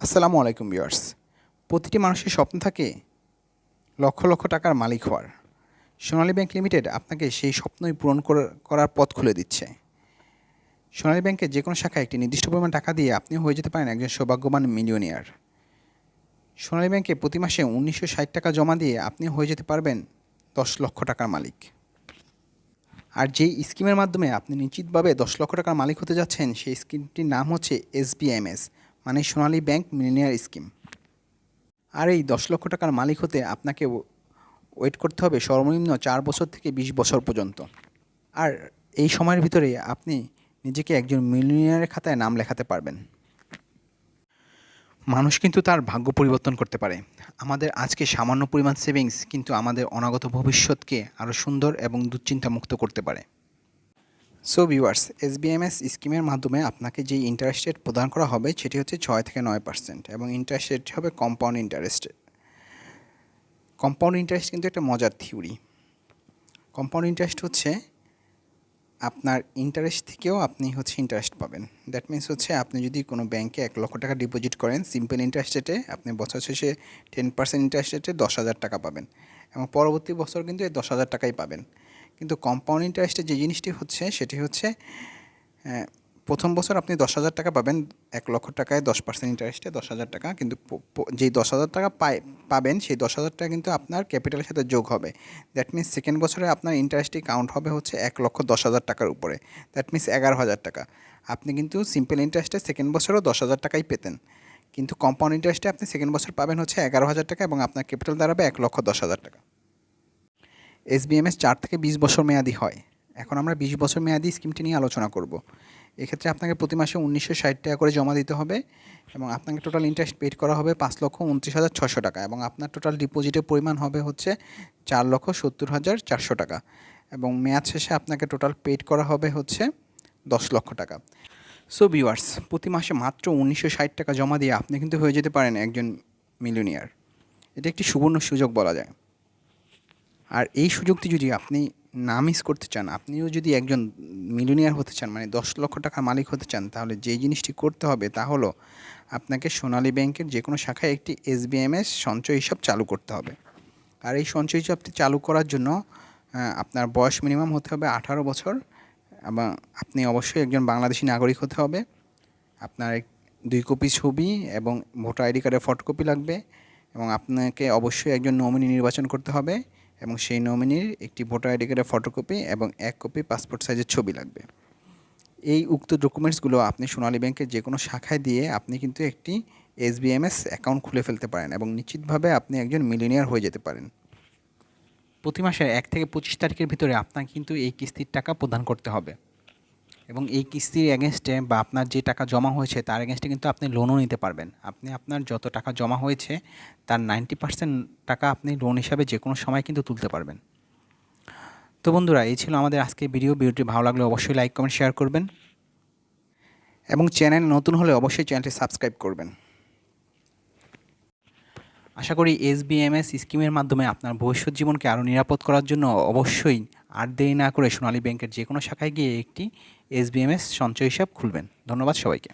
আসসালামু আলাইকুম ভিউয়ার্স। প্রতিটি মানুষের স্বপ্ন থাকে লক্ষ লক্ষ টাকার মালিক হওয়ার। সোনালী ব্যাংক লিমিটেড আপনাকে সেই স্বপ্নই পূরণ করার পথ খুলে দিচ্ছে। সোনালী ব্যাংকের যে কোনো শাখায় একটি নির্দিষ্ট পরিমাণ টাকা দিয়ে আপনি হয়ে যেতে পারেন একজন সৌভাগ্যবান মিলিয়নিয়ার। সোনালী ব্যাংকে প্রতি মাসে ১৯৬০ টাকা জমা দিয়ে আপনি হয়ে যেতে পারবেন ১০ লক্ষ টাকার মালিক। আর যেই স্কিমের মাধ্যমে আপনি নিশ্চিতভাবে ১০ লক্ষ টাকার মালিক হতে যাচ্ছেন সেই স্কিমটির নাম হচ্ছে SBMS, মানে সোনালী ব্যাংক মিলিয়নিয়ার স্কিম। আর এই ১০ লক্ষ টাকার মালিক হতে আপনাকে ওয়েট করতে হবে সর্বনিম্ন ৪ বছর থেকে ২০ বছর পর্যন্ত। আর এই সময়ের ভিতরে আপনি নিজেকে একজন মিলিয়নিয়ারের খাতায় নাম লেখাতে পারবেন। মানুষ কিন্তু তার ভাগ্য পরিবর্তন করতে পারে। আমাদের আজকে সামান্য পরিমাণ সেভিংস কিন্তু আমাদের অনাগত ভবিষ্যৎকে আরও সুন্দর এবং দুশ্চিন্তামুক্ত করতে পারে। সো ভিউয়ার্স, SBMS স্কিমের মাধ্যমে আপনাকে যেই ইন্টারেস্ট রেট প্রদান করা হবে সেটি হচ্ছে ৬ থেকে ৯% এবং ইন্টারেস্ট রেট হবে কম্পাউন্ড ইন্টারেস্ট। কম্পাউন্ড ইন্টারেস্ট কিন্তু একটা মজার থিওরি। কম্পাউন্ড ইন্টারেস্ট হচ্ছে আপনার ইন্টারেস্ট থেকেও আপনি ইন্টারেস্ট পাবেন। দ্যাট মিনস হচ্ছে আপনি যদি কোনো ব্যাংকে ১ লক্ষ টাকা ডিপোজিট করেন সিম্পল ইন্টারেস্ট রেটে, আপনি বছর শেষে 10% ইন্টারেস্ট রেটে ১০,০০০ টাকা পাবেন এবং পরবর্তী বছর কিন্তু এই ১০,০০০ টাকাই পাবেন। কিন্তু কম্পাউন্ড ইন্টারেস্টে যে জিনিসটি হচ্ছে সেটি হচ্ছে প্রথম বছর আপনি ১০,০০০ টাকা পাবেন, ১ লক্ষ টাকায় 10% ইন্টারেস্টে 10,০০০ টাকা, কিন্তু যেই ১০,০০০ টাকা পাবেন সেই ১০,০০০ টাকা কিন্তু আপনার ক্যাপিটালের সাথে যোগ হবে। দ্যাট মিনস সেকেন্ড বছরে আপনার ইন্টারেস্টটি কাউন্ট হবে হচ্ছে ১,১০,০০০ টাকার উপরে। দ্যাট মিনস ১১,০০০ টাকা। আপনি কিন্তু সিম্পল ইন্টারেস্টে সেকেন্ড বছরও ১০,০০০ টাকাই পেতেন, কিন্তু কম্পাউন্ড ইন্টারেস্টে আপনি সেকেন্ড বছর পাবেন হচ্ছে ১১,০০০ টাকা এবং আপনার ক্যাপিটাল দাঁড়াবে ১,১০,০০০ টাকা। SBMS ৪ থেকে ২০ বছর মেয়াদি হয়। এখন আমরা ২০ বছর মেয়াদি স্কিমটি নিয়ে আলোচনা করব। এক্ষেত্রে আপনাকে প্রতি মাসে ১৯৬০ টাকা করে জমা দিতে হবে এবং আপনাকে টোটাল ইন্টারেস্ট পেড করা হবে ৫,২৯,৬০০ টাকা এবং আপনার টোটাল ডিপোজিটের পরিমাণ হবে হচ্ছে ৪,৭০,৪০০ টাকা এবং মেয়াদ শেষে আপনাকে টোটাল পেড করা হবে হচ্ছে ১০ লক্ষ টাকা। সো ভিউয়ার্স, প্রতি মাসে মাত্র ১৯৬০ টাকা জমা দিয়ে আপনি কিন্তু হয়ে যেতে পারেন একজন মিলিয়নিয়ার। এটা একটি সুবর্ণ সুযোগ বলা যায়। আর এই সুযোগটি যদি আপনি না মিস করতে চান, আপনিও যদি একজন মিলিয়নিয়ার হতে চান, মানে ১০ লক্ষ টাকার মালিক হতে চান, তাহলে যেই জিনিসটি করতে হবে তা হলো আপনাকে সোনালী ব্যাংকের যে কোনো শাখায় একটি SBMS সঞ্চয় হিসাব চালু করতে হবে। আর এই সঞ্চয় হিসাবটি চালু করার জন্য আপনার বয়স মিনিমাম হতে হবে ১৮ বছর এবং আপনি অবশ্যই একজন বাংলাদেশি নাগরিক হতে হবে। আপনার ২ কপি ছবি এবং ভোটার আইডি কার্ডের ফটোকপি লাগবে এবং আপনাকে অবশ্যই একজন নমিনি নির্বাচন করতে হবে এবং সেই নমিনির একটি ভোটার আইডি কার্ডের ফটোকপি এবং ১ কপি পাসপোর্ট সাইজের ছবি লাগবে। এই উক্ত ডকুমেন্টসগুলো আপনি সোনালী ব্যাংকের যে কোনো শাখায় দিয়ে আপনি কিন্তু একটি SBMS অ্যাকাউন্ট খুলে ফেলতে পারেন এবং নিশ্চিতভাবে আপনি একজন মিলিয়নিয়ার হয়ে যেতে পারেন। প্রতি মাসের ১ থেকে ২৫ তারিখের ভিতরে আপনাকে কিন্তু এই কিস্তির টাকা প্রদান করতে হবে এবং এই কিস্তির এগেনস্টে বা আপনার যে টাকা জমা হয়েছে তার এগেনস্টে কিন্তু আপনি লোনও নিতে পারবেন। আপনি আপনার যত টাকা জমা হয়েছে তার 90% টাকা আপনি লোন হিসাবে যে কোনো সময় কিন্তু তুলতে পারবেন। তো বন্ধুরা, এই ছিল আমাদের আজকের ভিডিওটি ভালো লাগলে অবশ্যই লাইক কমেন্ট শেয়ার করবেন এবং চ্যানেল নতুন হলে অবশ্যই চ্যানেলটি সাবস্ক্রাইব করবেন। আশা করি SBMS স্কিমের মাধ্যমে আপনার ভবিষ্যৎ জীবনকে আরও নিরাপদ করার জন্য অবশ্যই আর দেরি না করে সোনালী ব্যাংকের যে কোনো শাখায় গিয়ে একটি SBMS সঞ্চয় হিসাব খুলবেন। ধন্যবাদ সবাইকে।